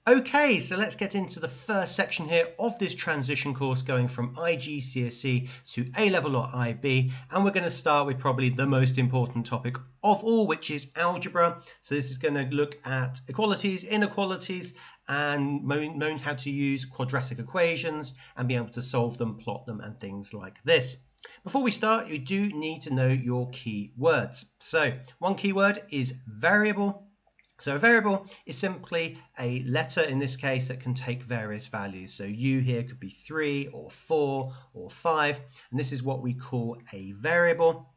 Okay, so let's get into the first section here of this transition course going from iGCSE to A-level or IB, and we're going to start with probably the most important topic of all, which is algebra. So this is going to look at equalities, inequalities, and learn how to use quadratic equations and be able to solve them, plot them, and things like this. Before we start, you do need to know your key words. So one keyword is variable. So a variable is simply a letter in this case that can take various values. So u here could be 3 or 4 or 5, and this is what we call a variable.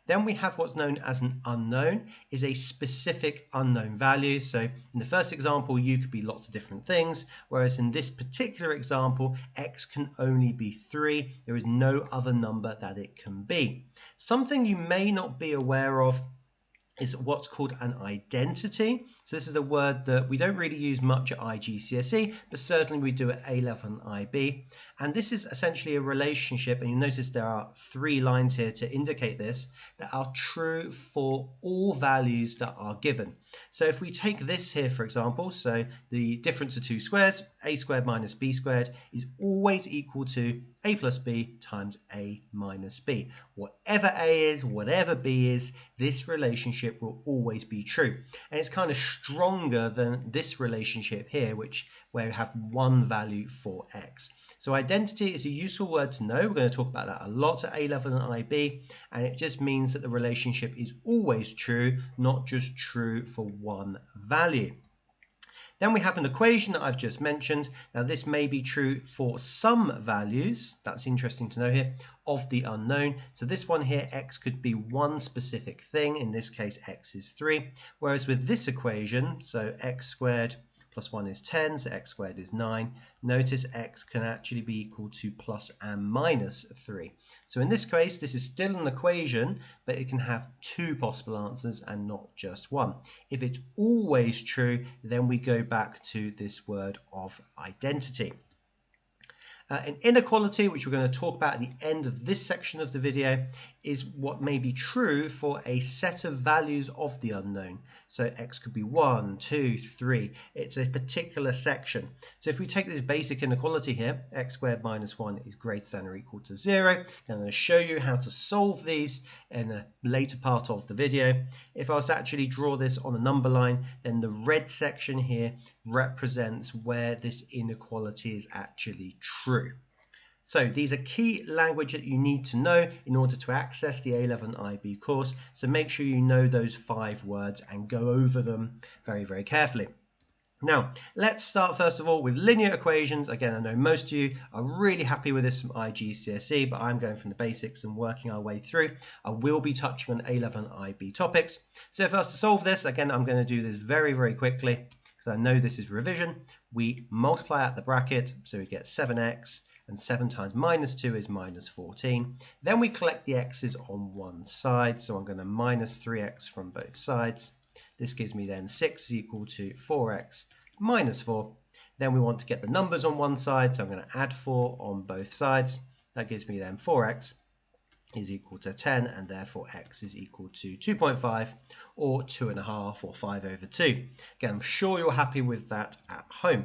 Then we have what's known as an unknown, is a specific unknown value. So in the first example, u could be lots of different things, whereas in this particular example, x can only be 3. There is no other number that it can be. Something you may not be aware of is what's called an identity. So this is a word that we don't really use much at iGCSE, but certainly we do at A-level and IB. And this is essentially a relationship, and you'll notice there are 3 lines here to indicate this, that are true for all values that are given. So if we take this here, for example, so the difference of 2 squares, a squared minus b squared, is always equal to a plus b times a minus b. Whatever a is, whatever b is, this relationship will always be true. And it's kind of stronger than this relationship here, where we have one value for x. So identity is a useful word to know. We're going to talk about that a lot at A-level and IB, and it just means that the relationship is always true, not just true for one value. Then we have an equation that I've just mentioned. Now this may be true for some values, that's interesting to know here, of the unknown. So this one here, x could be one specific thing, in this case x is 3, whereas with this equation, so x squared plus 1 is 10, so x squared is 9. Notice x can actually be equal to plus and minus 3. So in this case, this is still an equation, but it can have 2 possible answers and not just one. If it's always true, then we go back to this word of identity. An inequality, which we're going to talk about at the end of this section of the video, is what may be true for a set of values of the unknown. So x could be 1, 2, 3. It's a particular section. So if we take this basic inequality here, x squared minus 1 is greater than or equal to 0. And I'm going to show you how to solve these in a later part of the video. If I was to actually draw this on a number line, then the red section here represents where this inequality is actually true. So these are key language that you need to know in order to access the A-level and IB course. So make sure you know those 5 words and go over them very, very carefully. Now, let's start first of all with linear equations. Again, I know most of you are really happy with this from iGCSE, but I'm going from the basics and working our way through. I will be touching on A-level and IB topics. So if I was to solve this, again, I'm going to do this very, very quickly because I know this is revision. We multiply out the bracket, so we get 7x, and 7 times minus 2 is minus 14. Then we collect the x's on one side, so I'm going to minus 3x from both sides. This gives me then 6 is equal to 4x minus 4. Then we want to get the numbers on one side, so I'm going to add 4 on both sides. That gives me then 4x is equal to 10, and therefore x is equal to 2.5 or 2.5 or 5 over 2. Again, I'm sure you're happy with that at home.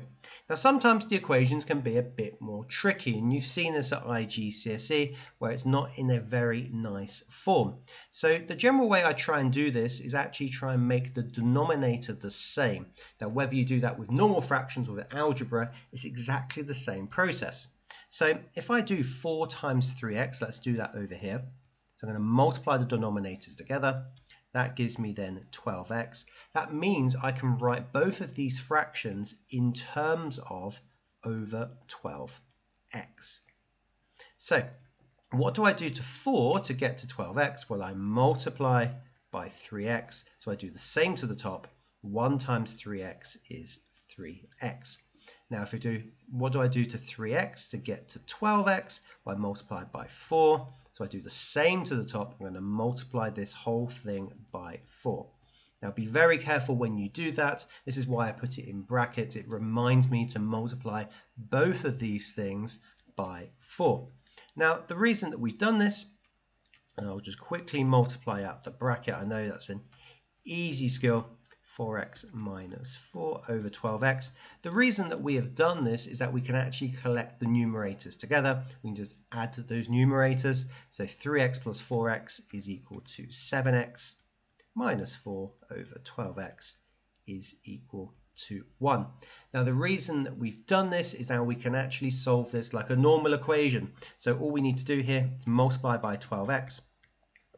Now sometimes the equations can be a bit more tricky, and you've seen this at iGCSE where it's not in a very nice form. So the general way I try and do this is actually try and make the denominator the same. Now whether you do that with normal fractions or with algebra, it's exactly the same process. So if I do 4 times 3x, let's do that over here. So I'm going to multiply the denominators together. That gives me then 12x. That means I can write both of these fractions in terms of over 12x. So what do I do to 4 to get to 12x? Well, I multiply by 3x. So I do the same to the top. 1 times 3x is 3x. Now, if we do, what do I do to 3x to get to 12x? Well, I multiply by 4. So I do the same to the top. I'm going to multiply this whole thing by 4. Now, be very careful when you do that. This is why I put it in brackets. It reminds me to multiply both of these things by 4. Now, the reason that we've done this, and I'll just quickly multiply out the bracket. I know that's an easy skill. 4x minus 4 over 12x. The reason that we have done this is that we can actually collect the numerators together. We can just add to those numerators. So 3x plus 4x is equal to 7x minus 4 over 12x is equal to 1. Now the reason that we've done this is now we can actually solve this like a normal equation. So all we need to do here is multiply by 12x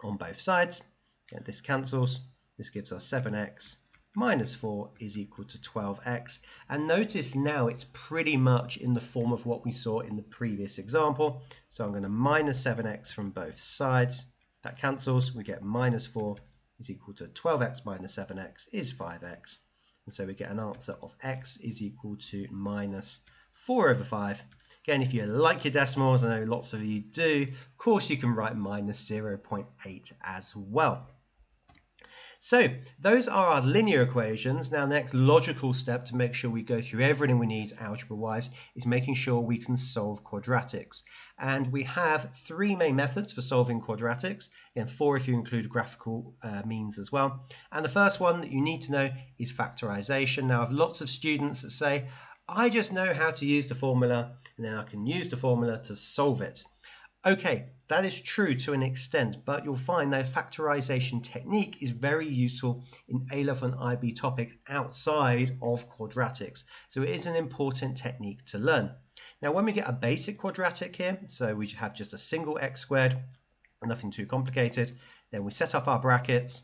on both sides. And this cancels. This gives us 7x minus 4 is equal to 12x. And notice now it's pretty much in the form of what we saw in the previous example. So I'm going to minus 7x from both sides. That cancels. We get minus 4 is equal to 12x minus 7x is 5x. And so we get an answer of x is equal to minus 4 over 5. Again, if you like your decimals, I know lots of you do, of course you can write minus 0.8 as well. So those are our linear equations. Now the next logical step to make sure we go through everything we need algebra-wise is making sure we can solve quadratics. And we have three main methods for solving quadratics, and four if you include graphical means as well. And the first one that you need to know is factorization. Now I have lots of students that say, I just know how to use the formula, and then I can use the formula to solve it. Okay, that is true to an extent, but you'll find that factorization technique is very useful in A-level and IB topics outside of quadratics. So it is an important technique to learn. Now, when we get a basic quadratic here, so we have just a single x squared, nothing too complicated, then we set up our brackets.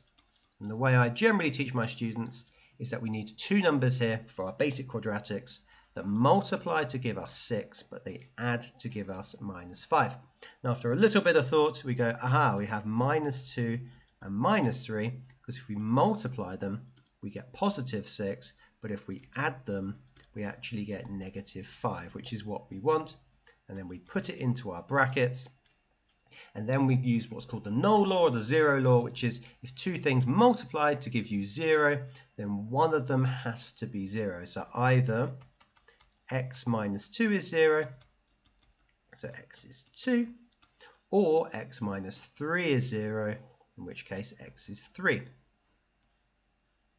And the way I generally teach my students is that we need two numbers here for our basic quadratics that multiply to give us 6, but they add to give us minus 5. Now, after a little bit of thought, we go, aha, we have minus 2 and minus 3, because if we multiply them, we get positive 6, but if we add them, we actually get negative 5, which is what we want. And then we put it into our brackets, and then we use what's called the null law or the zero law, which is if two things multiplied to give you 0, then one of them has to be 0. So either x minus 2 is 0, so x is 2, or x minus 3 is 0, in which case x is 3.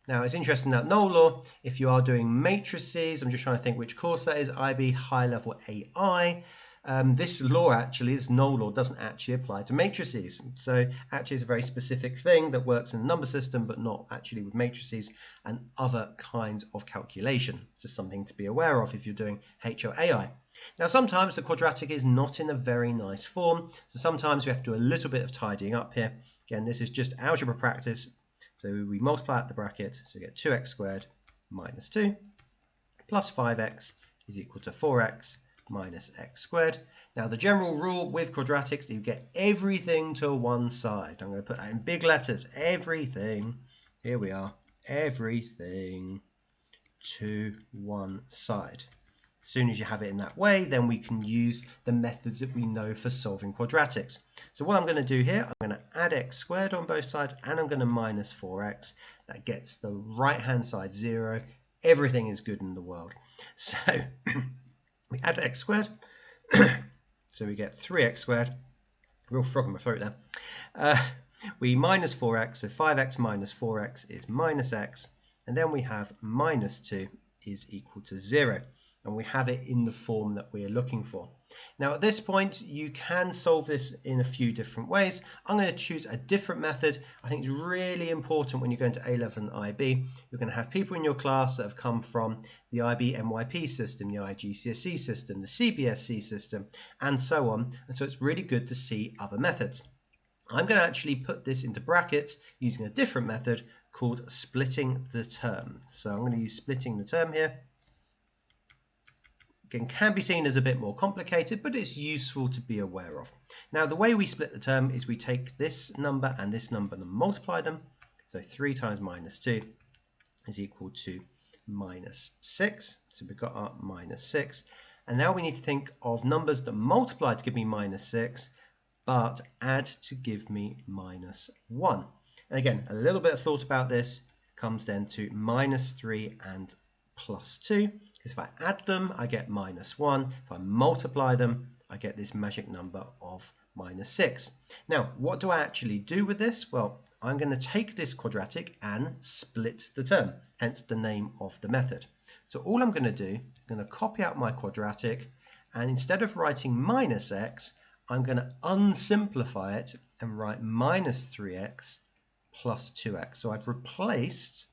Now it's interesting that null law, if you are doing matrices, I'm just trying to think which course that is, IB high level AI, this law actually, this null law, doesn't actually apply to matrices. So actually it's a very specific thing that works in the number system, but not actually with matrices and other kinds of calculation. It's just something to be aware of if you're doing H or AI. Now sometimes the quadratic is not in a very nice form, so sometimes we have to do a little bit of tidying up here. Again, this is just algebra practice. So we multiply out the bracket, so we get 2x squared minus 2 plus 5x is equal to 4x minus x squared. Now the general rule with quadratics, you get everything to one side. I'm going to put that in big letters, everything, here we are, everything to one side. As soon as you have it in that way, then we can use the methods that we know for solving quadratics. So what I'm going to do here, I'm going to add x squared on both sides, and I'm going to minus 4x. That gets the right-hand side 0. Everything is good in the world. So we add x squared, so we get 3x squared. Real frog in my throat there. We minus 4x, so 5x minus 4x is minus x. And then we have minus 2 is equal to 0. And we have it in the form that we are looking for. Now at this point, you can solve this in a few different ways. I'm going to choose a different method. I think it's really important when you go into A-level and IB. You're going to have people in your class that have come from the IB MYP system, the iGCSE system, the CBSE system, and so on. And so it's really good to see other methods. I'm going to actually put this into brackets using a different method called splitting the term. So I'm going to use splitting the term here. Again, can be seen as a bit more complicated, but it's useful to be aware of. Now, the way we split the term is we take this number and multiply them. So 3 times minus 2 is equal to minus 6. So we've got our minus 6. And now we need to think of numbers that multiply to give me minus 6, but add to give me minus 1. And again, a little bit of thought about this comes then to minus 3 and plus 2. Because if I add them, I get minus 1. If I multiply them, I get this magic number of minus 6. Now, what do I actually do with this? Well, I'm going to take this quadratic and split the term, hence the name of the method. So all I'm going to do, I'm going to copy out my quadratic, and instead of writing minus x, I'm going to unsimplify it and write minus 3x plus 2x. So I've replaced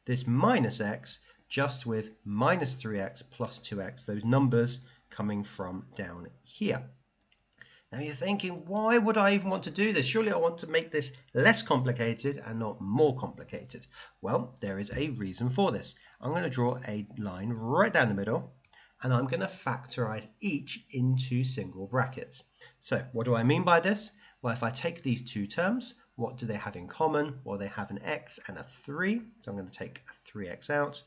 this minus x just with minus 3x plus 2x, those numbers coming from down here. Now you're thinking, why would I even want to do this? Surely I want to make this less complicated and not more complicated. Well, there is a reason for this. I'm going to draw a line right down the middle, and I'm going to factorize each into single brackets. So what do I mean by this? Well, if I take these two terms, what do they have in common? Well, they have an x and a 3. So I'm going to take a 3x out.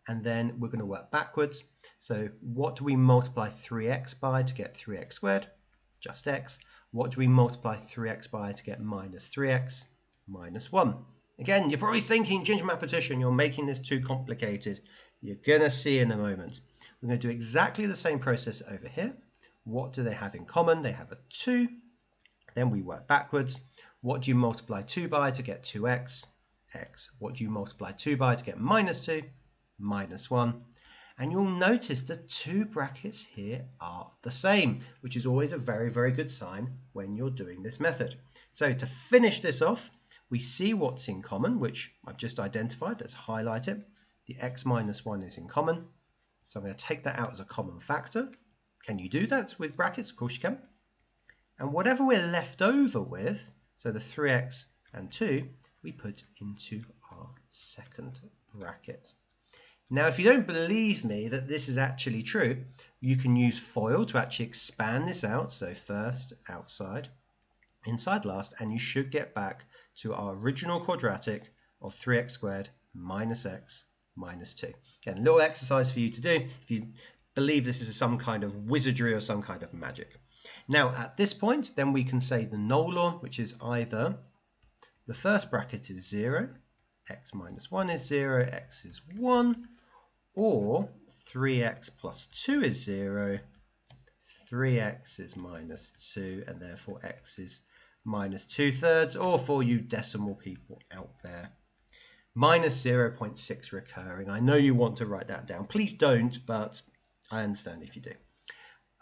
And then we're going to work backwards. So what do we multiply 3x by to get 3x squared? Just x. What do we multiply 3x by to get minus 3x? Minus 1. Again, you're probably thinking, Ginger Mathematician, you're making this too complicated. You're going to see in a moment. We're going to do exactly the same process over here. What do they have in common? They have a 2. Then we work backwards. What do you multiply 2 by to get 2x? X. What do you multiply 2 by to get minus 2? Minus 1. And you'll notice the two brackets here are the same, which is always a very, very good sign when you're doing this method. So to finish this off, we see what's in common, which I've just identified. Let's highlight it. The x minus 1 is in common. So I'm going to take that out as a common factor. Can you do that with brackets? Of course you can. And whatever we're left over with, so the 3x and 2, we put into our second bracket. Now, if you don't believe me that this is actually true, you can use FOIL to actually expand this out. So first, outside, inside last, and you should get back to our original quadratic of 3x squared minus x minus 2. Again, a little exercise for you to do if you believe this is some kind of wizardry or some kind of magic. Now, at this point, then we can say the null law, which is either the first bracket is 0, x minus 1 is 0, x is 1, or 3x plus 2 is 0, 3x is minus 2, and therefore x is minus 2/3, or for you decimal people out there, minus 0.6 recurring. I know you want to write that down. Please don't, but I understand if you do.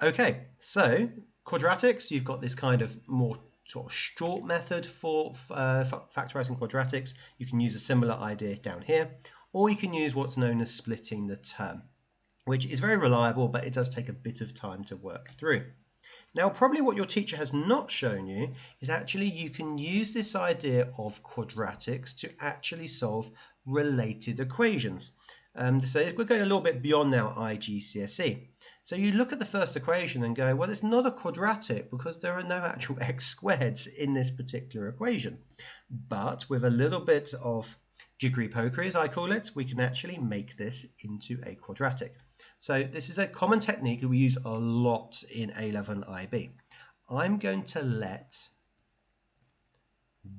Okay, so quadratics, you've got this kind of more sort of short method for factorizing quadratics. You can use a similar idea down here, or you can use what's known as splitting the term, which is very reliable, but it does take a bit of time to work through. Now, probably what your teacher has not shown you is actually you can use this idea of quadratics to actually solve related equations. So we're going a little bit beyond now iGCSE. So you look at the first equation and go, well, it's not a quadratic because there are no actual x squareds in this particular equation. But with a little bit of jiggery-pokery, as I call it, we can actually make this into a quadratic. So this is a common technique that we use a lot in A-level and IB. I'm going to let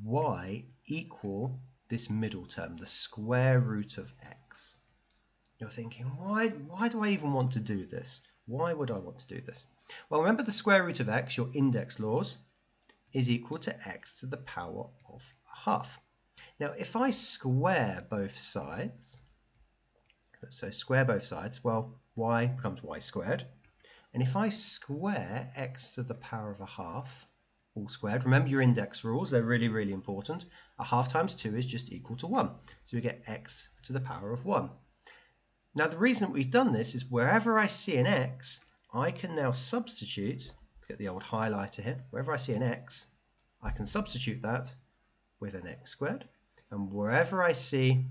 y equal this middle term, the square root of x. You're thinking, why do I even want to do this? Why would I want to do this? Well, remember the square root of x, your index laws, is equal to x to the power of a half. Now, if I square both sides, so square both sides, well, y becomes y squared. And if I square x to the power of a half, all squared, remember your index rules, they're really, really important. A half times 2 is just equal to 1. So we get x to the power of 1. Now, the reason we've done this is wherever I see an x, I can now substitute, let's get the old highlighter here, wherever I see an x, I can substitute that with an x squared. And wherever I see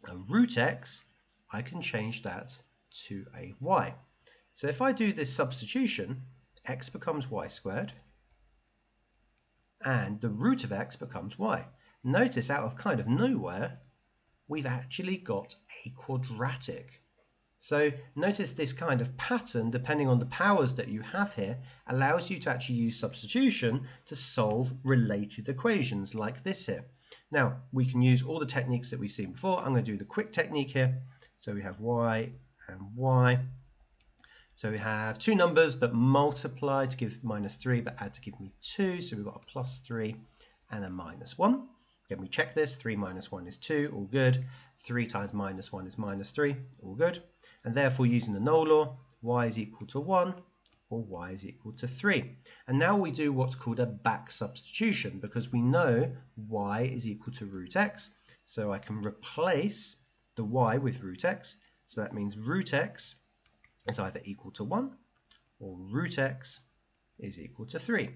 a root x, I can change that to a y. So if I do this substitution, x becomes y squared, and the root of x becomes y. Notice out of kind of nowhere, we've actually got a quadratic. So notice this kind of pattern, depending on the powers that you have here, allows you to actually use substitution to solve related equations like this here. Now, we can use all the techniques that we've seen before. I'm going to do the quick technique here. So we have y and y. So we have two numbers that multiply to give minus 3, but add to give me 2. So we've got a plus 3 and a minus 1. Again, we check this. 3 minus 1 is 2, all good. 3 times minus 1 is minus 3, all good. And therefore, using the null law, y is equal to 1, or y is equal to 3. And now we do what's called a back substitution, because we know y is equal to root x. So I can replace the y with root x. So that means root x is either equal to 1 or root x is equal to 3.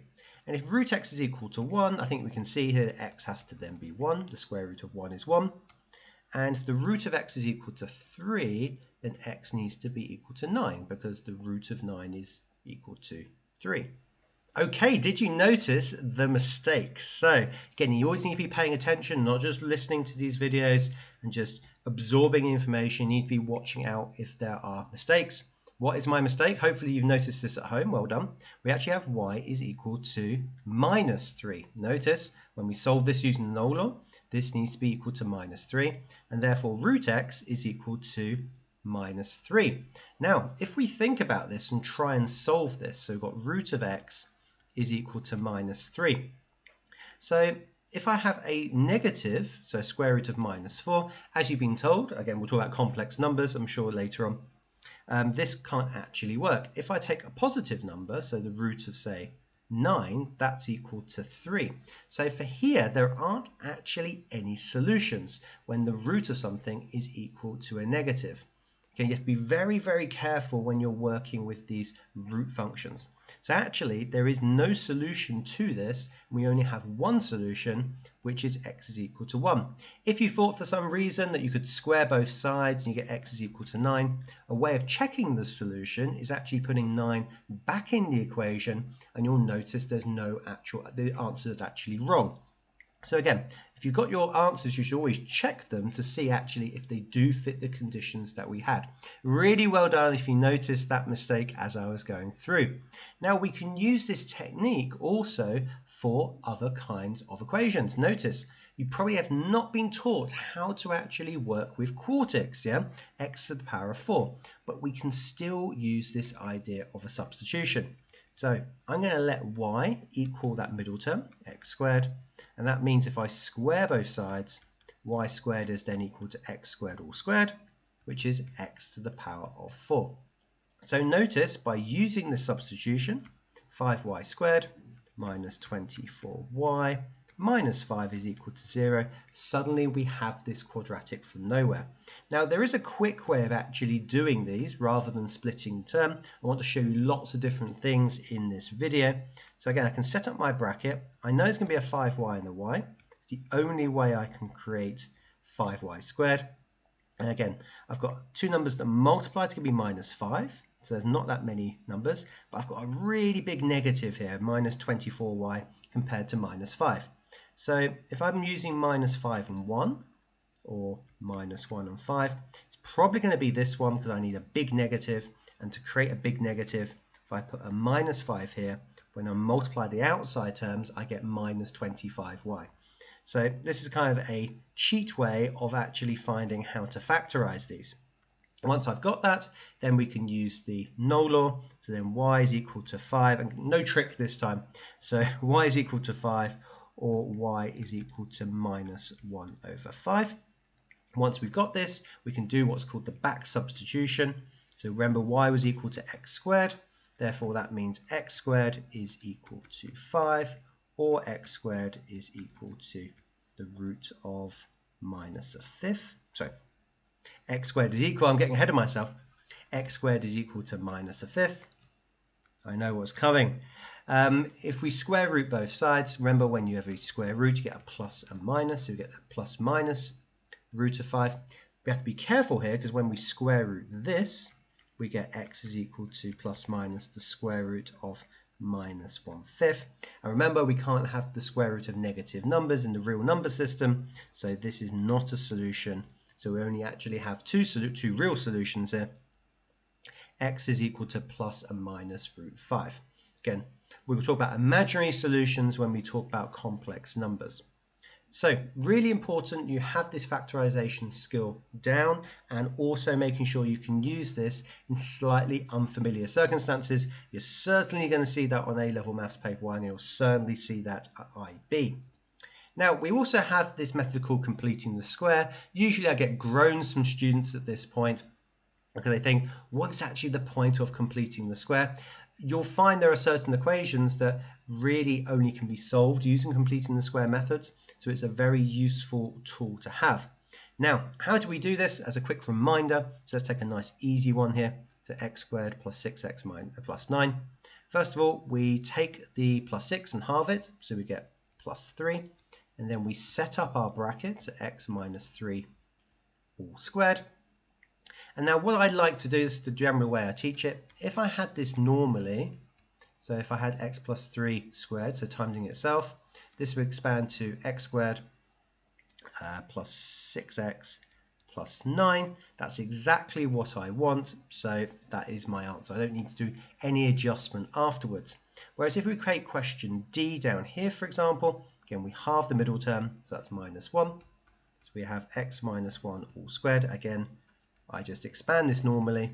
And if root x is equal to 1, I think we can see here that x has to then be 1. The square root of 1 is 1. And if the root of x is equal to 3, then x needs to be equal to 9, because the root of 9 is equal to 3. Okay, did you notice the mistake? So again, you always need to be paying attention, not just listening to these videos and just absorbing information. You need to be watching out if there are mistakes. What is my mistake? Hopefully you've noticed this at home. Well done. We actually have y is equal to minus 3. Notice when we solve this using the null law, this needs to be equal to minus 3, and therefore root x is equal to minus 3. Now, if we think about this and try and solve this, so we've got root of x is equal to minus 3. So if I have a negative, so square root of minus 4, as you've been told, again, we'll talk about complex numbers, I'm sure, later on, this can't actually work. If I take a positive number, so the root of, say, 9, that's equal to 3. So for here, there aren't actually any solutions when the root of something is equal to a negative. Okay, you have to be very, very careful when you're working with these root functions. So actually, there is no solution to this. We only have one solution, which is x is equal to 1. If you thought for some reason that you could square both sides and you get x is equal to 9, a way of checking the solution is actually putting 9 back in the equation, and you'll notice there's no the answer is actually wrong. So again, if you've got your answers, you should always check them to see actually if they do fit the conditions that we had. Really well done if you noticed that mistake as I was going through. Now we can use this technique also for other kinds of equations. Notice you probably have not been taught how to actually work with quartics, yeah? X to the power of 4, but we can still use this idea of a substitution. So I'm going to let y equal that middle term, x squared, and that means if I square both sides, y squared is then equal to x squared all squared, which is x to the power of 4. So notice by using the substitution, 5y squared minus 24y minus 5 is equal to 0. Suddenly we have this quadratic from nowhere. Now there is a quick way of actually doing these rather than splitting term. I want to show you lots of different things in this video. So again, I can set up my bracket. I know it's going to be a 5y and a y. It's the only way I can create 5y squared. And again, I've got two numbers that multiply to give me minus 5. So there's not that many numbers, but I've got a really big negative here, minus 24y compared to minus 5. So if I'm using minus 5 and 1, or minus 1 and 5, it's probably going to be this one because I need a big negative. And to create a big negative, if I put a minus 5 here, when I multiply the outside terms, I get minus 25y. So this is kind of a cheat way of actually finding how to factorize these. Once I've got that, then we can use the null law. So then y is equal to 5, and no trick this time. So y is equal to 5, or y is equal to minus 1 over 5. Once we've got this, we can do what's called the back substitution. So remember, y was equal to x squared. Therefore, that means x squared is equal to 5, or x squared is equal to the root of minus a fifth. So x squared is equal, I'm getting ahead of myself, x squared is equal to minus a fifth. I know what's coming. If we square root both sides, remember when you have a square root, you get a plus and minus, so you get the plus minus root of 5. We have to be careful here because when we square root this, we get x is equal to plus minus the square root of minus 1/5. And remember, we can't have the square root of negative numbers in the real number system, so this is not a solution. So we only actually have two real solutions here. X is equal to plus and minus root 5. Again, we will talk about imaginary solutions when we talk about complex numbers. So really important you have this factorization skill down, and also making sure you can use this in slightly unfamiliar circumstances. You're certainly going to see that on A-level Maths Paper 1, you'll certainly see that at IB. Now, we also have this method called completing the square. Usually I get groans from students at this point because they think, what is actually the point of completing the square? You'll find there are certain equations that really only can be solved using completing the square methods, so it's a very useful tool to have. Now, how do we do this? As a quick reminder, so let's take a nice easy one here. So x squared plus 6x plus 9. First of all, we take the plus 6 and halve it, so we get plus 3. And then we set up our brackets at x minus 3 all squared. And now what I'd like to do, this is the general way I teach it. If I had this normally, so if I had x plus 3 squared, so timesing itself, this would expand to x squared plus 6x plus 9. That's exactly what I want, so that is my answer. I don't need to do any adjustment afterwards. Whereas if we create question D down here, for example, again, we halve the middle term, so that's minus 1. So we have x minus 1 all squared. Again, I just expand this normally.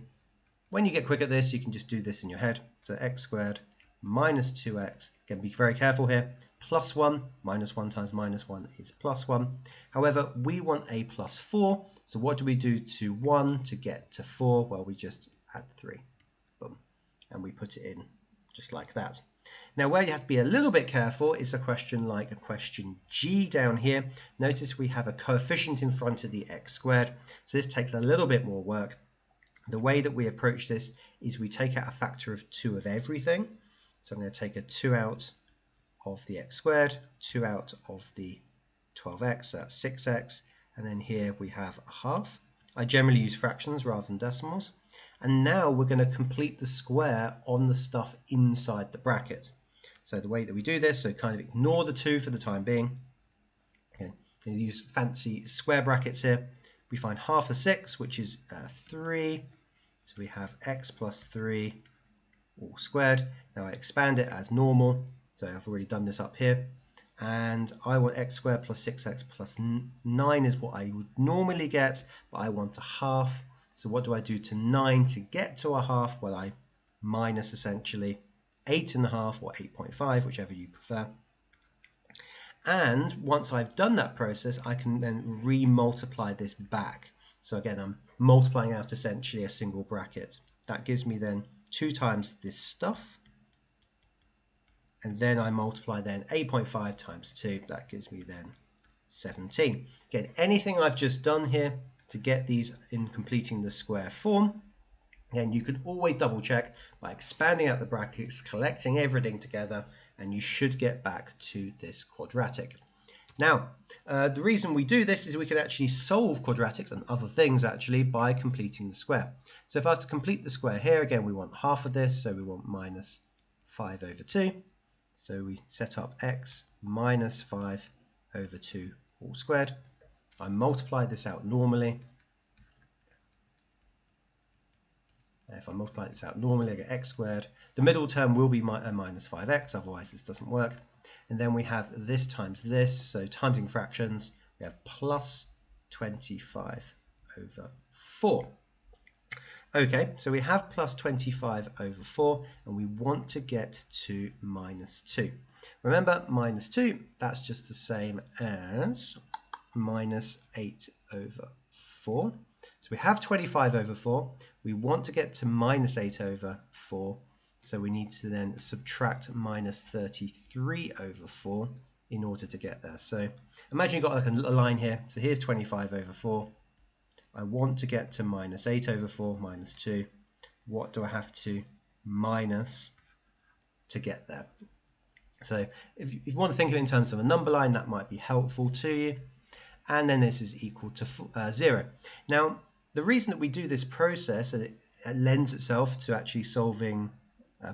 When you get quick at this, you can just do this in your head. So x squared minus 2x, again, be very careful here, plus 1, minus 1 times minus 1 is plus 1. However, we want a plus 4, so what do we do to 1 to get to 4? Well, we just add 3, boom, and we put it in just like that. Now, where you have to be a little bit careful is a question like a question G down here. Notice we have a coefficient in front of the x squared, so this takes a little bit more work. The way that we approach this is we take out a factor of 2 of everything. So I'm going to take a 2 out of the x squared, 2 out of the 12x, so that's 6x, and then here we have a half. I generally use fractions rather than decimals. And now we're going to complete the square on the stuff inside the bracket. So the way that we do this, so kind of ignore the 2 for the time being. Okay, and use fancy square brackets here. We find half of 6, which is 3. So we have x plus 3 all squared. Now I expand it as normal, so I've already done this up here, and I want x squared plus 6x plus 9 is what I would normally get, but I want a half. So what do I do to 9 to get to a half? Well, I minus essentially 8.5 or 8.5, whichever you prefer. And once I've done that process, I can then re-multiply this back. So again, I'm multiplying out essentially a single bracket. That gives me then 2 times this stuff, and then I multiply then 8.5 times 2, that gives me then 17. Again, anything I've just done here to get these in completing the square form, again, you can always double check by expanding out the brackets, collecting everything together, and you should get back to this quadratic. Now, the reason we do this is we can actually solve quadratics and other things actually by completing the square. So if I was to complete the square here, again, we want half of this, so we want minus 5 over 2. So we set up x minus 5 over 2 all squared. I multiply this out normally. If I multiply this out normally, I get x squared. The middle term will be minus 5x, otherwise this doesn't work. And then we have this times this, so timesing fractions, we have plus 25 over 4. Okay, so we have plus 25 over 4, and we want to get to minus 2. Remember, minus 2, that's just the same as minus 8 over 4. So we have 25 over 4. We want to get to minus 8 over 4. So we need to then subtract minus 33 over 4 in order to get there. So imagine you've got like a line here. So here's 25 over 4. I want to get to minus 8 over 4 minus 2. What do I have to minus to get there? So if you want to think of it in terms of a number line, that might be helpful to you. And then this is equal to 0. Now, the reason that we do this process, and it lends itself to actually solving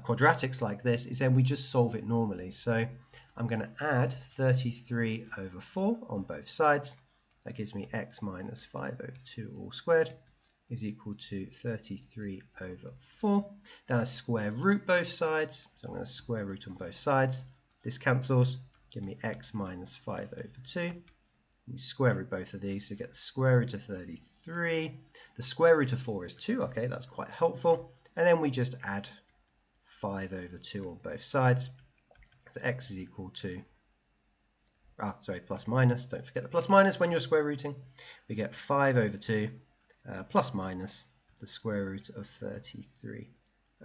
quadratics like this, is then we just solve it normally. So I'm going to add 33 over 4 on both sides. That gives me x minus 5 over 2 all squared is equal to 33 over 4. Now I square root both sides, so I'm going to square root on both sides. This cancels, give me x minus 5 over 2. We square root both of these to get the square root of 33. The square root of 4 is 2, okay, that's quite helpful. And then we just add 5 over 2 on both sides. So x is equal to plus minus, don't forget the plus minus when you're square rooting. We get 5 over 2 plus minus the square root of 33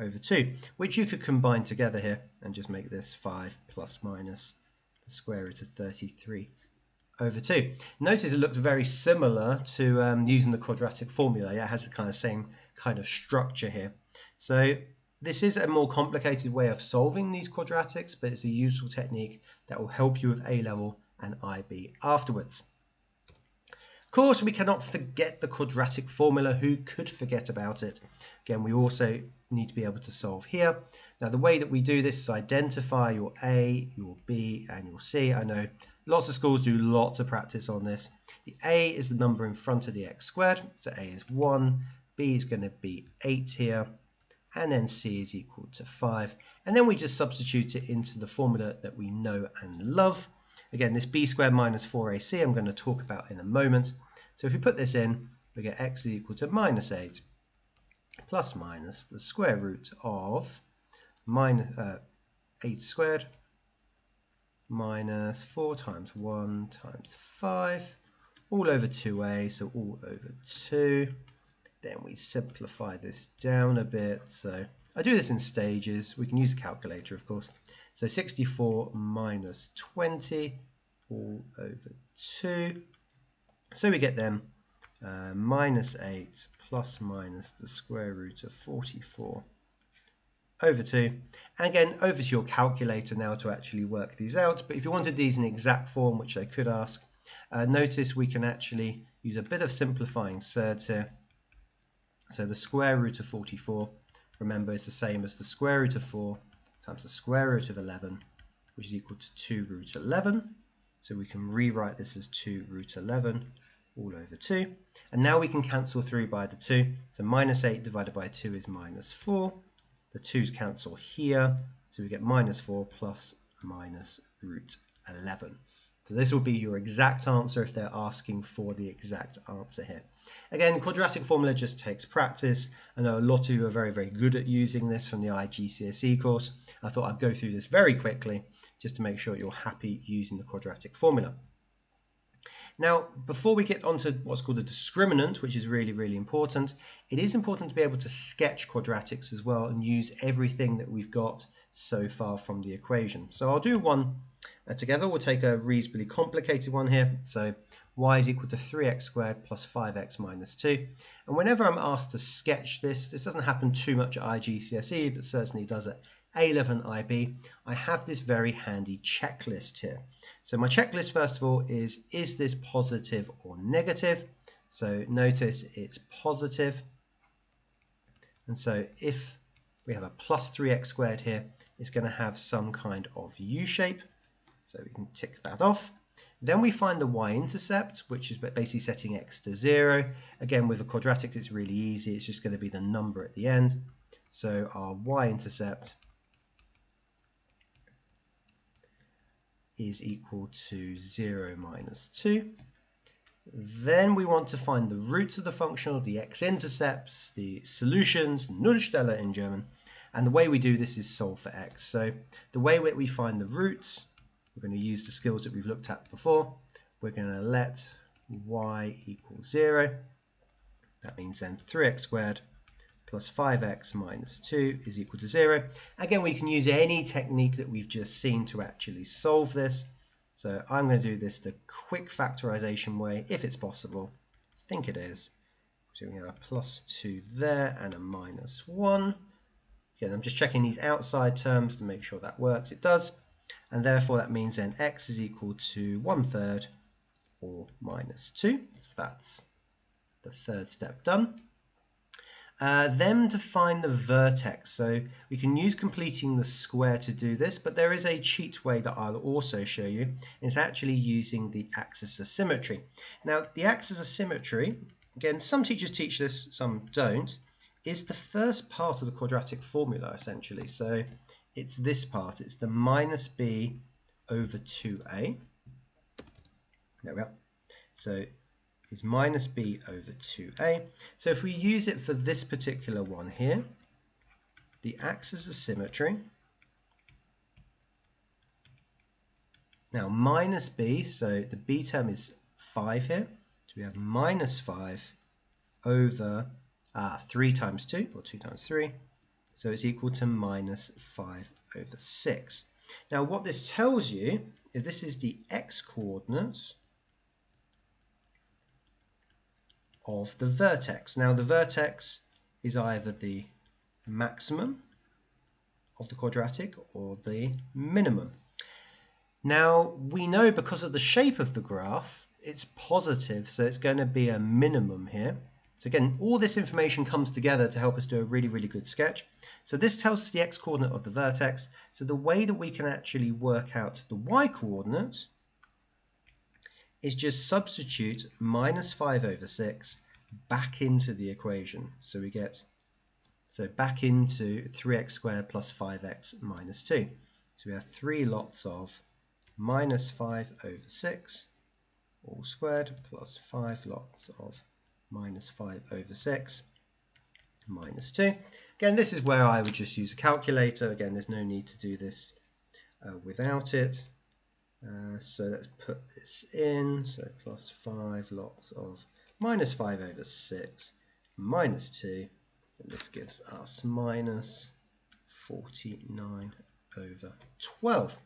over 2, which you could combine together here and just make this 5 plus minus the square root of 33 over 2. Notice it looks very similar to using the quadratic formula. Yeah, it has the kind of same kind of structure here. So this is a more complicated way of solving these quadratics, but it's a useful technique that will help you with A-level and IB afterwards. Of course, we cannot forget the quadratic formula. Who could forget about it? Again, we also need to be able to solve here. Now, the way that we do this is identify your A, your B, and your C. I know lots of schools do lots of practice on this. The A is the number in front of the x squared, so A is 1, B is going to be 8 here, and then C is equal to 5. And then we just substitute it into the formula that we know and love. Again, this b squared minus 4ac I'm going to talk about in a moment. So if we put this in, we get x is equal to minus 8 plus minus the square root of 8 squared minus 4 times 1 times 5 all over 2a, so all over 2. Then we simplify this down a bit. So I do this in stages. We can use a calculator, of course. So 64 minus 20 all over 2. So we get then minus 8 plus minus the square root of 44 over 2. And again, over to your calculator now to actually work these out. But if you wanted these in exact form, which they could ask, notice we can actually use a bit of simplifying surds here. So the square root of 44, remember, is the same as the square root of 4 times the square root of 11, which is equal to 2 root 11. So we can rewrite this as 2 root 11 all over 2. And now we can cancel through by the 2. So minus 8 divided by 2 is minus 4. The 2's cancel here. So we get minus 4 plus minus root 11. So this will be your exact answer if they're asking for the exact answer here. Again, quadratic formula just takes practice. I know a lot of you are very, very good at using this from the iGCSE course. I thought I'd go through this very quickly just to make sure you're happy using the quadratic formula. Now, before we get onto what's called a discriminant, which is really, really important, it is important to be able to sketch quadratics as well and use everything that we've got so far from the equation. So I'll do one together. We'll take a reasonably complicated one here. So y is equal to 3x squared plus 5x minus 2. And whenever I'm asked to sketch this doesn't happen too much at iGCSE, but certainly does at A-level and IB, I have this very handy checklist here. So my checklist, first of all, is this positive or negative? So notice it's positive. And so if we have a plus 3x squared here, it's going to have some kind of U shape. So we can tick that off. Then we find the y-intercept, which is basically setting x to 0. Again, with a quadratic, it's really easy. It's just going to be the number at the end. So our y-intercept is equal to 0 minus 2. Then we want to find the roots of the function, or the x-intercepts, the solutions, Nullstelle in German. And the way we do this is solve for x. So the way that we find the roots, we're going to use the skills that we've looked at before. We're going to let y equal 0. That means then 3x squared plus 5x minus 2 is equal to 0. Again, we can use any technique that we've just seen to actually solve this. So I'm going to do this the quick factorization way, if it's possible. I think it is. So we have a plus 2 there and a minus 1. Again, I'm just checking these outside terms to make sure that works. It does. And therefore that means then x is equal to 1/3 or minus 2. So that's the third step done. Then to find the vertex. So we can use completing the square to do this, but there is a cheat way that I'll also show you. It's actually using the axis of symmetry. Now the axis of symmetry, again, some teachers teach this, some don't, is the first part of the quadratic formula essentially. So it's this part, it's the minus b over 2a. There we are. So is minus b over 2a. So if we use it for this particular one here, the axis of symmetry Now minus b, so the b term is 5 here. So we have minus 5 over 3 times 2, or 2 times 3. So it's equal to minus 5 over 6. Now what this tells you is this is the x-coordinate of the vertex. Now the vertex is either the maximum of the quadratic or the minimum. Now we know because of the shape of the graph it's positive, so it's going to be a minimum here. So again, all this information comes together to help us do a really, really good sketch. So this tells us the x-coordinate of the vertex. So the way that we can actually work out the y-coordinate is just substitute minus 5 over 6 back into the equation. So we get, back into 3x squared plus 5x minus 2. So we have 3 lots of minus 5 over 6 all squared plus 5 lots of minus 5 over 6 minus 2. Again, this is where I would just use a calculator. Again, there's no need to do this without it. So let's put this in. So plus 5 lots of minus 5 over 6 minus 2. And this gives us minus 49 over 12.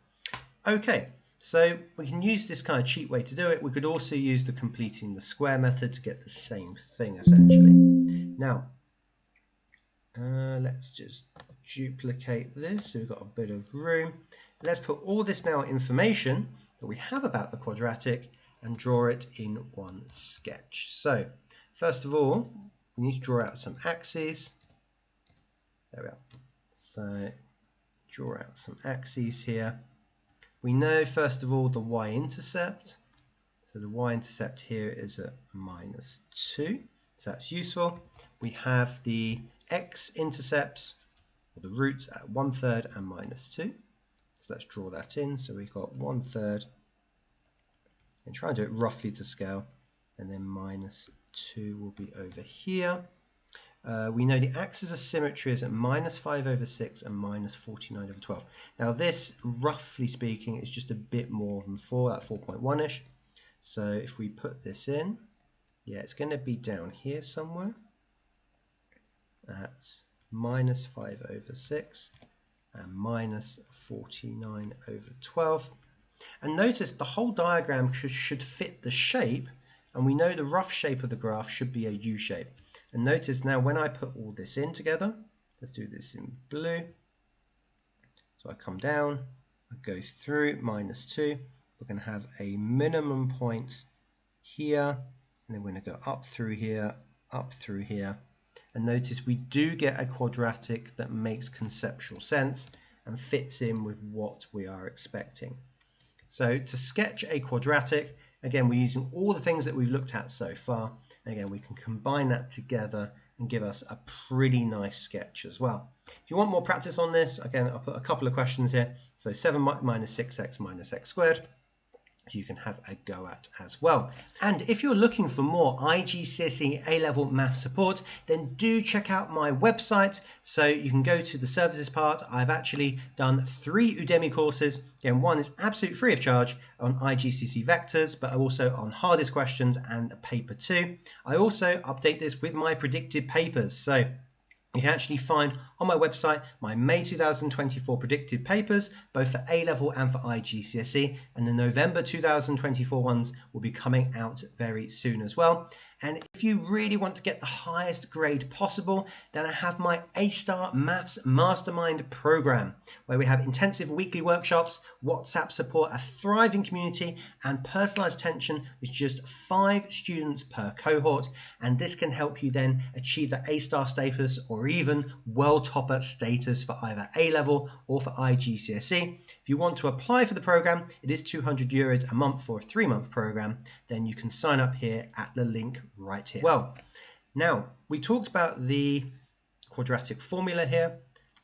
Okay. So we can use this kind of cheap way to do it. We could also use the completing the square method to get the same thing essentially. Now, let's just duplicate this so we've got a bit of room. Let's put all this now information that we have about the quadratic and draw it in one sketch. So first of all, we need to draw out some axes. There we are. So draw out some axes here. We know, first of all, the y-intercept. So the y-intercept here is at minus 2. So that's useful. We have the x-intercepts, or the roots, at 1/3 and minus 2. So let's draw that in. So we've got 1/3, and try and do it roughly to scale. And then minus 2 will be over here. We know the axis of symmetry is at minus 5 over 6 and minus 49 over 12. Now this, roughly speaking, is just a bit more than 4, at 4.1-ish. So if we put this in, yeah, it's going to be down here somewhere at minus 5 over 6 and minus 49 over 12. And notice the whole diagram should fit the shape, and we know the rough shape of the graph should be a U shape. And notice now when I put all this in together, let's do this in blue. So I come down, I go through minus 2. We're going to have a minimum point here, and then we're going to go up through here, and notice we do get a quadratic that makes conceptual sense and fits in with what we are expecting. So to sketch a quadratic, again, we're using all the things that we've looked at so far. And again, we can combine that together and give us a pretty nice sketch as well. If you want more practice on this, again, I'll put a couple of questions here. So 7 minus 6x minus x squared. You can have a go at as well. And if you're looking for more iGCSE A-level math support, then do check out my website. So you can go to the services part. I've actually done 3 Udemy courses. Again, one is absolutely free of charge on iGCSE vectors, but also on hardest questions and paper 2. I also update this with my predicted papers. So you can actually find on my website my May 2024 predicted papers, both for A-level and for iGCSE, and the November 2024 ones will be coming out very soon as well. And if you really want to get the highest grade possible, then I have my A-Star Maths Mastermind program, where we have intensive weekly workshops, WhatsApp support, a thriving community, and personalized attention with just 5 students per cohort. And this can help you then achieve the A-Star status or even World Topper status for either A-level or for iGCSE. If you want to apply for the program, it is €200 a month for a 3-month program. Then you can sign up here at the link right here. Well, now we talked about the quadratic formula here,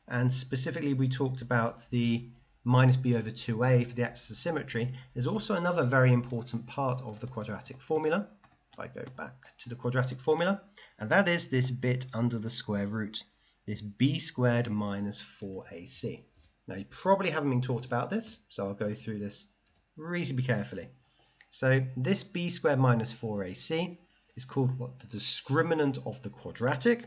and specifically we talked about the minus b over 2a for the axis of symmetry. There's also another very important part of the quadratic formula. If I go back to the quadratic formula, and that is this bit under the square root, this b squared minus 4ac. Now you probably haven't been taught about this, so I'll go through this reasonably carefully. So this b squared minus 4ac is called what? The discriminant of the quadratic.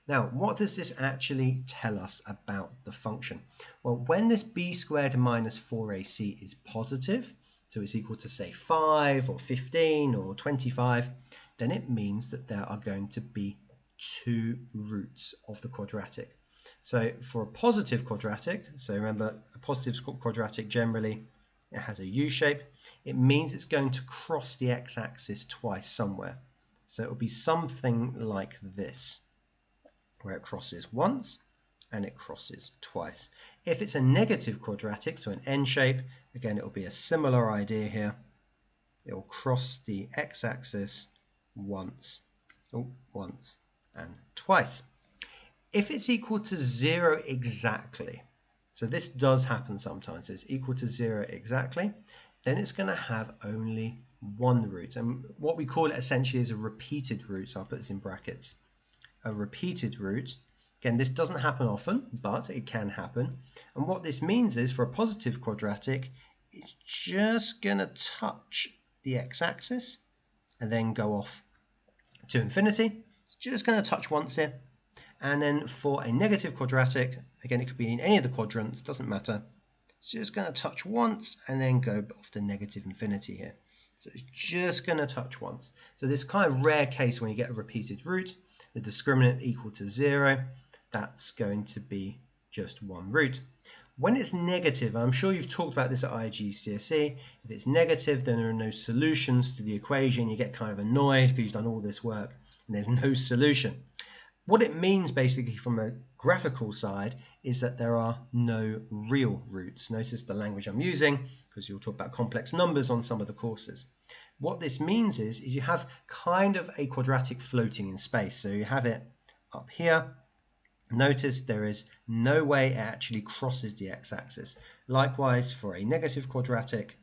Now, what does this actually tell us about the function? Well, when this b squared minus 4ac is positive, so it's equal to say 5 or 15 or 25, then it means that there are going to be two roots of the quadratic. So for a positive quadratic, so remember a positive quadratic generally, it has a U shape, it means it's going to cross the x-axis twice somewhere. So it will be something like this, where it crosses once and it crosses twice. If it's a negative quadratic, so an N shape, again, it will be a similar idea here. It will cross the x-axis once and twice. If it's equal to 0 exactly, so this does happen sometimes, it's equal to 0 exactly, then it's going to have only one root. And what we call it essentially is a repeated root, so I'll put this in brackets. A repeated root. Again, this doesn't happen often, but it can happen. And what this means is for a positive quadratic, it's just going to touch the x-axis and then go off to infinity. It's just going to touch once here. And then for a negative quadratic, again, it could be in any of the quadrants, doesn't matter. It's just going to touch once and then go off to negative infinity here. So it's just going to touch once. So this kind of rare case when you get a repeated root, the discriminant equal to 0, that's going to be just one root. When it's negative, I'm sure you've talked about this at iGCSE, if it's negative, then there are no solutions to the equation. You get kind of annoyed because you've done all this work and there's no solution. What it means basically from a graphical side is that there are no real roots. Notice the language I'm using because you'll talk about complex numbers on some of the courses. What this means is you have kind of a quadratic floating in space. So you have it up here. Notice there is no way it actually crosses the x-axis. Likewise, for a negative quadratic,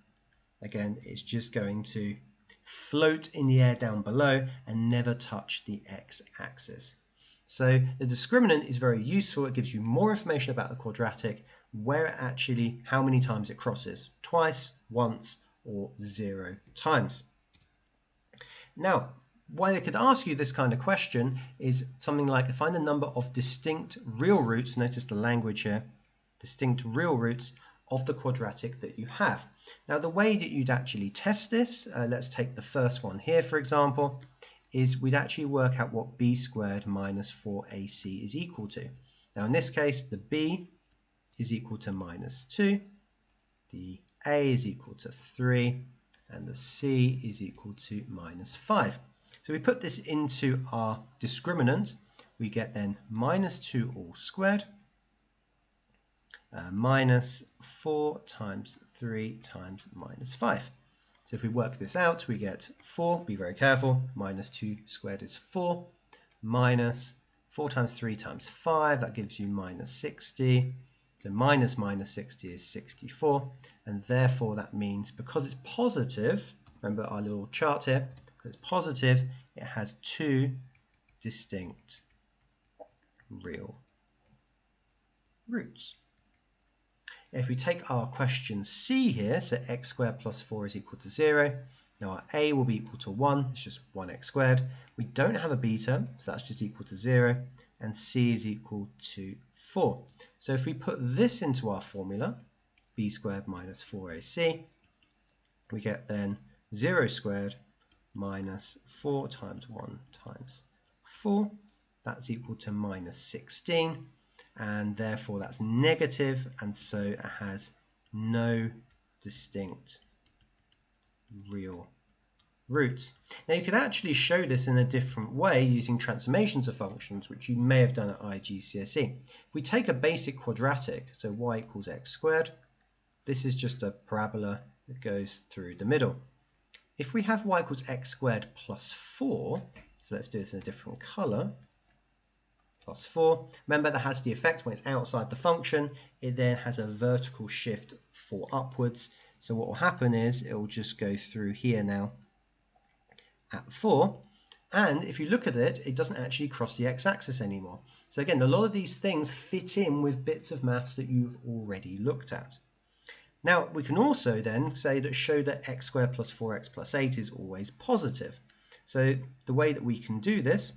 again, it's just going to float in the air down below and never touch the x-axis. So the discriminant is very useful. It gives you more information about the quadratic, where it actually, how many times it crosses, twice, once, or 0 times. Now, why they could ask you this kind of question is something like find the number of distinct real roots, notice the language here, distinct real roots of the quadratic that you have. Now the way that you'd actually test this, let's take the first one here for example, is we'd actually work out what b squared minus 4ac is equal to. Now in this case the b is equal to minus 2, the a is equal to 3, and the c is equal to minus 5. So we put this into our discriminant, we get then minus 2 all squared, minus 4 times 3 times minus 5. So if we work this out, we get 4, be very careful, minus 2 squared is 4, minus 4 times 3 times 5, that gives you minus 60. So minus 60 is 64, and therefore that means because it's positive, remember our little chart here, because it's positive, it has two distinct real roots. If we take our question C here, so x squared plus 4 is equal to 0. Now our a will be equal to 1, it's just 1x squared. We don't have a b term, so that's just equal to 0. And c is equal to 4. So if we put this into our formula, b squared minus 4ac, we get then 0 squared minus 4 times 1 times 4. That's equal to minus 16. And therefore that's negative, and so it has no distinct real roots. Now you can actually show this in a different way using transformations of functions, which you may have done at iGCSE. If we take a basic quadratic, so y equals x squared, this is just a parabola that goes through the middle. If we have y equals x squared plus 4, so let's do this in a different color, plus 4. Remember that has the effect when it's outside the function, it then has a vertical shift 4 upwards. So what will happen is it will just go through here now at 4. And if you look at it, it doesn't actually cross the x-axis anymore. So again, a lot of these things fit in with bits of maths that you've already looked at. Now we can also then say that show that x squared plus 4x plus 8 is always positive. So the way that we can do this,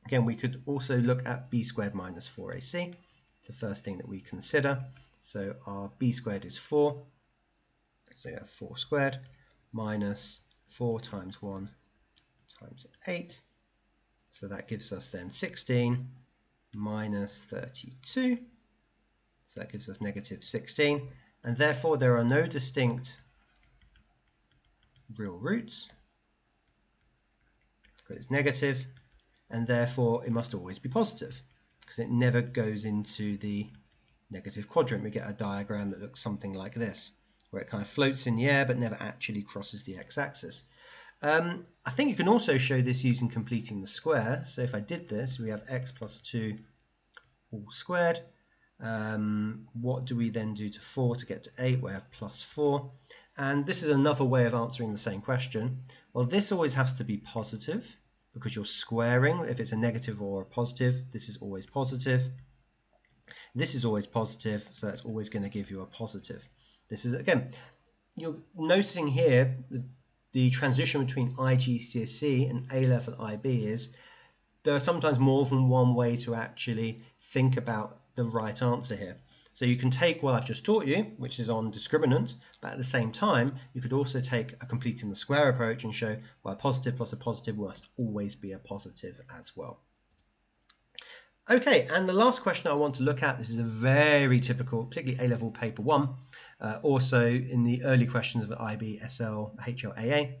again, we could also look at b squared minus 4ac. It's the first thing that we consider. So our b squared is 4. So you have 4 squared minus 4 times 1 times 8. So that gives us then 16 minus 32. So that gives us negative 16. And therefore there are no distinct real roots, because it's negative, and therefore it must always be positive, because it never goes into the negative quadrant. We get a diagram that looks something like this, where it kind of floats in the air but never actually crosses the x-axis. I think you can also show this using completing the square. So if I did this, we have x plus 2 all squared. What do we then do to 4 to get to 8? We have plus 4. And this is another way of answering the same question. Well, this always has to be positive because you're squaring. If it's a negative or a positive, this is always positive. This is always positive, so that's always going to give you a positive. This is, again, you're noticing here the transition between iGCSE and A-level IB is there are sometimes more than one way to actually think about the right answer here. So you can take what I've just taught you, which is on discriminant, but at the same time, you could also take a completing the square approach and show, well, a positive plus a positive must always be a positive as well. Okay, and the last question I want to look at, this is a very typical, particularly A-level paper 1, also in the early questions of IB, SL, HL, AA,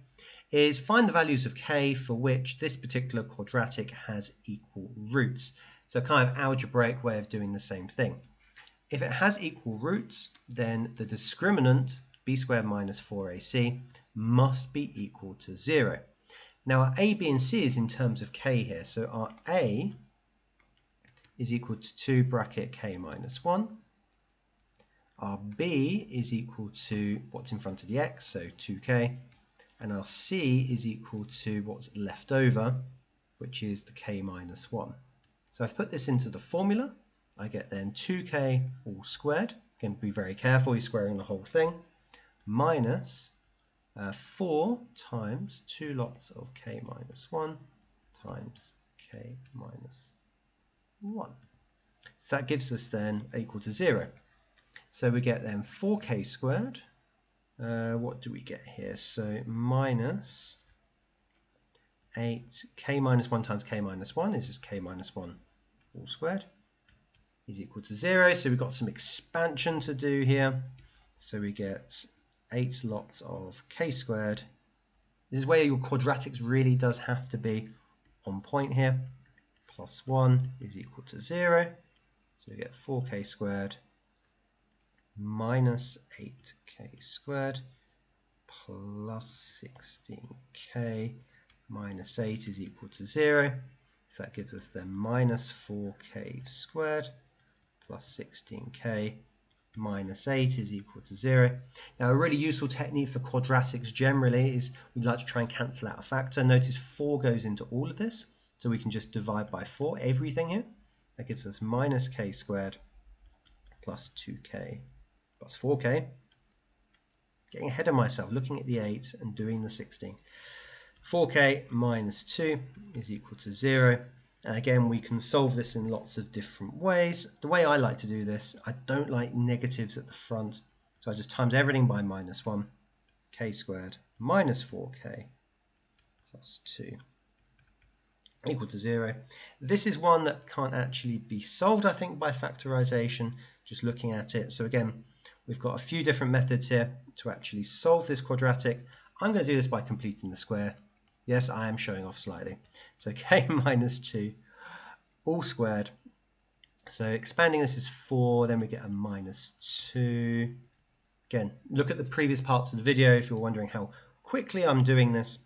is find the values of k for which this particular quadratic has equal roots. So kind of algebraic way of doing the same thing. If it has equal roots, then the discriminant b squared minus 4ac must be equal to 0. Now our a, b and c is in terms of k here. So our a is equal to 2 bracket k minus 1. Our b is equal to what's in front of the x, so 2k. And our c is equal to what's left over, which is the k minus 1. So I've put this into the formula. I get then 2k all squared. Again, be very careful, you're squaring the whole thing. Minus 4 times 2 lots of k minus 1 times k minus 1. So that gives us then equal to 0. So we get then 4k squared. What do we get here? So minus 8 k minus 1 times k minus 1 is just k minus 1 all squared is equal to 0. So we've got some expansion to do here. So we get 8 lots of k squared. This is where your quadratics really does have to be on point here. Plus 1 is equal to 0. So we get 4k squared minus 8k squared plus 16k minus 8 is equal to 0. So that gives us then minus 4k squared plus 16k minus 8 is equal to 0. Now a really useful technique for quadratics generally is we'd like to try and cancel out a factor. Notice 4 goes into all of this, so we can just divide by 4 everything here. That gives us minus k squared plus 2k plus 4k. Getting ahead of myself, looking at the 8 and doing the 16. 4k minus 2 is equal to 0. And again, we can solve this in lots of different ways. The way I like to do this, I don't like negatives at the front. So I just times everything by minus 1. K squared minus 4k plus 2 equal to 0. This is one that can't actually be solved, I think, by factorization, just looking at it. So again, we've got a few different methods here to actually solve this quadratic. I'm going to do this by completing the square. Yes, I am showing off slightly. So k minus 2 all squared. So expanding this is 4, then we get a minus 2. Again, look at the previous parts of the video if you're wondering how quickly I'm doing this.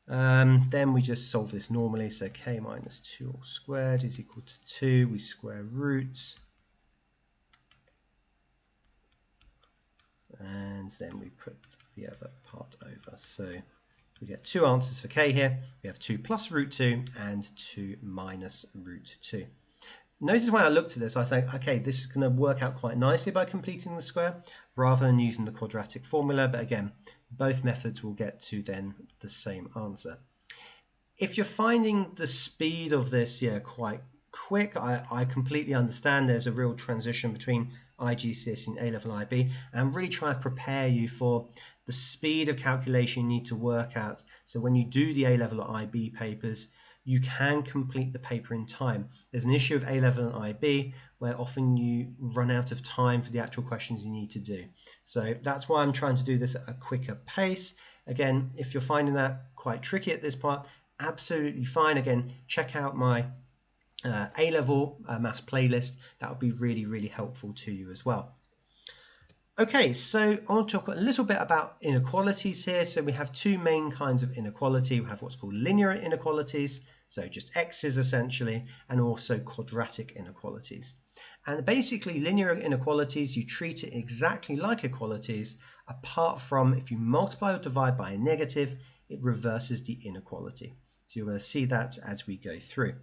Then we just solve this normally. So k minus 2 all squared is equal to 2. We square roots. And then we put the other part over. So we get 2 answers for k here. We have 2 plus root 2 and 2 minus root 2. Notice when I looked at this, I think, okay, this is going to work out quite nicely by completing the square rather than using the quadratic formula. But again, both methods will get to then the same answer. If you're finding the speed of this quite quick, I completely understand there's a real transition between iGCSE and A-level IB, and I'm really trying to prepare you for the speed of calculation you need to work out. So when you do the A-level or IB papers, you can complete the paper in time. There's an issue of A-level and IB where often you run out of time for the actual questions you need to do. So that's why I'm trying to do this at a quicker pace. Again, if you're finding that quite tricky at this part, absolutely fine. Again, check out my A-level maths playlist. That would be really, really helpful to you as well. Okay, so I want to talk a little bit about inequalities here. So we have two main kinds of inequality. We have what's called linear inequalities, so just x's essentially, and also quadratic inequalities. And basically linear inequalities, you treat it exactly like equalities, apart from if you multiply or divide by a negative, it reverses the inequality. So you're going to see that as we go through.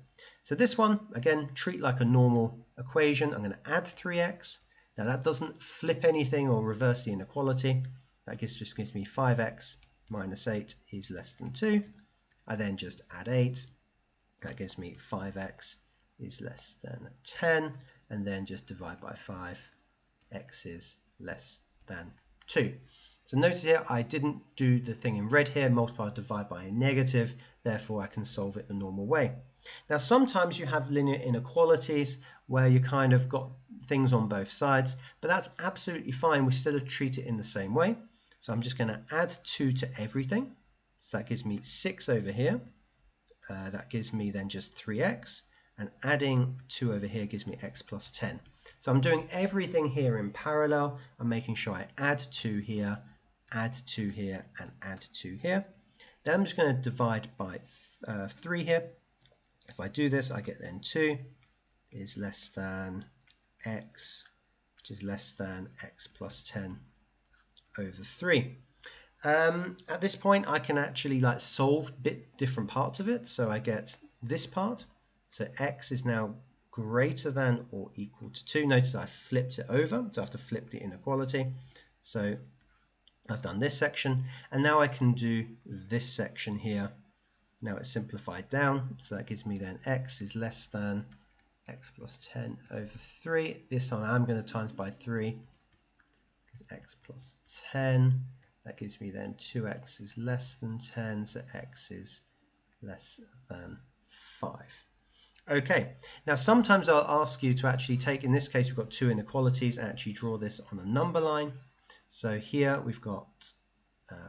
So this one, again, treat like a normal equation. I'm going to add 3x. Now that doesn't flip anything or reverse the inequality. That just gives me 5x minus 8 is less than 2. I then just add 8. That gives me 5x is less than 10. And then just divide by 5. X is less than 2. So notice here I didn't do the thing in red here, multiply or divide by a negative, therefore I can solve it the normal way. Now sometimes you have linear inequalities where you kind of got things on both sides, but that's absolutely fine. We still treat it in the same way. So I'm just going to add 2 to everything. So that gives me 6 over here. That gives me then just 3x. And adding 2 over here gives me x plus 10. So I'm doing everything here in parallel. I'm making sure I add 2 here, add 2 here, and add 2 here. Then I'm just going to divide by 3 here. If I do this, I get then 2 is less than x, which is less than x plus 10 over 3. At this point, I can actually solve different parts of it. So I get this part. So x is now greater than or equal to 2. Notice I flipped it over, so I have to flip the inequality. So I've done this section, and now I can do this section here. Now it's simplified down, so that gives me then x is less than x plus 10 over 3. This time I'm going to times by 3, because x plus 10. That gives me then 2x is less than 10, so x is less than 5. Okay, now sometimes I'll ask you to actually take, in this case we've got two inequalities, and actually draw this on a number line. So here we've got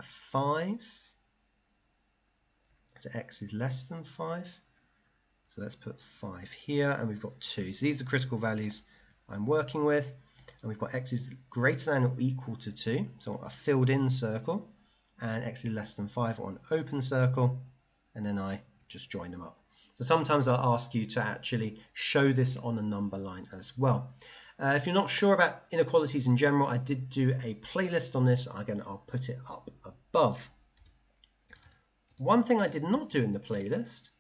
5, so x is less than 5. So let's put 5 here, and we've got 2. So these are the critical values I'm working with. And we've got x is greater than or equal to 2, so a filled in circle, and x is less than 5 or an open circle, and then I just join them up. So sometimes I'll ask you to actually show this on a number line as well. If you're not sure about inequalities in general, I did do a playlist on this. Again, I'll put it up above. One thing I did not do in the playlist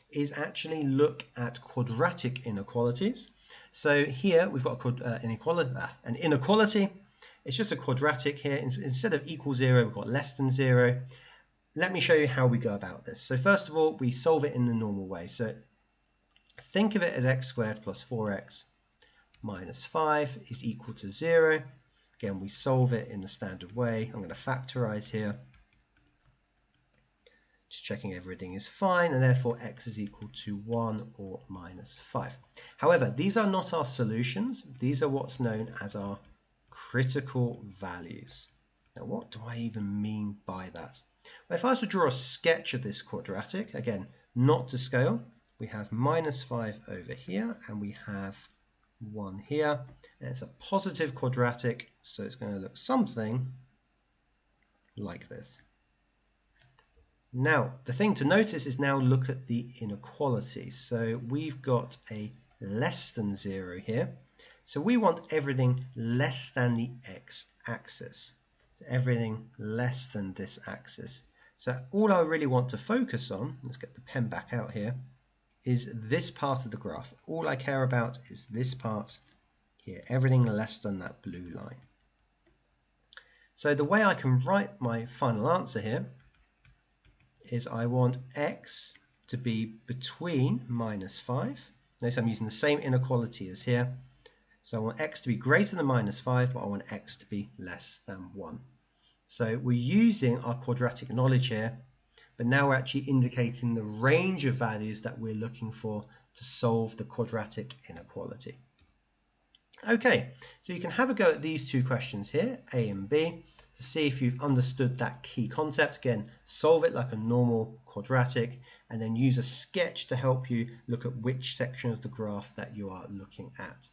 is actually look at quadratic inequalities. So here we've got an inequality. It's just a quadratic here. Instead of equal 0, we've got less than 0. Let me show you how we go about this. So first of all, we solve it in the normal way. So think of it as x squared plus 4x minus 5 is equal to 0. Again, we solve it in the standard way. I'm going to factorize here. Just checking everything is fine, and therefore x is equal to 1 or minus 5. However, these are not our solutions. These are what's known as our critical values. Now, what do I even mean by that? Well, if I was to draw a sketch of this quadratic, again, not to scale, we have minus 5 over here, and we have 1 here, and it's a positive quadratic, so it's going to look something like this. Now, the thing to notice is now look at the inequality. So we've got a less than 0 here. So we want everything less than the x-axis. So everything less than this axis. So all I really want to focus on, let's get the pen back out here, is this part of the graph. All I care about is this part here, everything less than that blue line. So the way I can write my final answer here is I want x to be between minus 5. Notice I'm using the same inequality as here. So I want x to be greater than minus 5, but I want x to be less than 1. So we're using our quadratic knowledge here, but now we're actually indicating the range of values that we're looking for to solve the quadratic inequality. Okay, so you can have a go at these two questions here, A and B, to see if you've understood that key concept. Again, solve it like a normal quadratic, and then use a sketch to help you look at which section of the graph that you are looking at.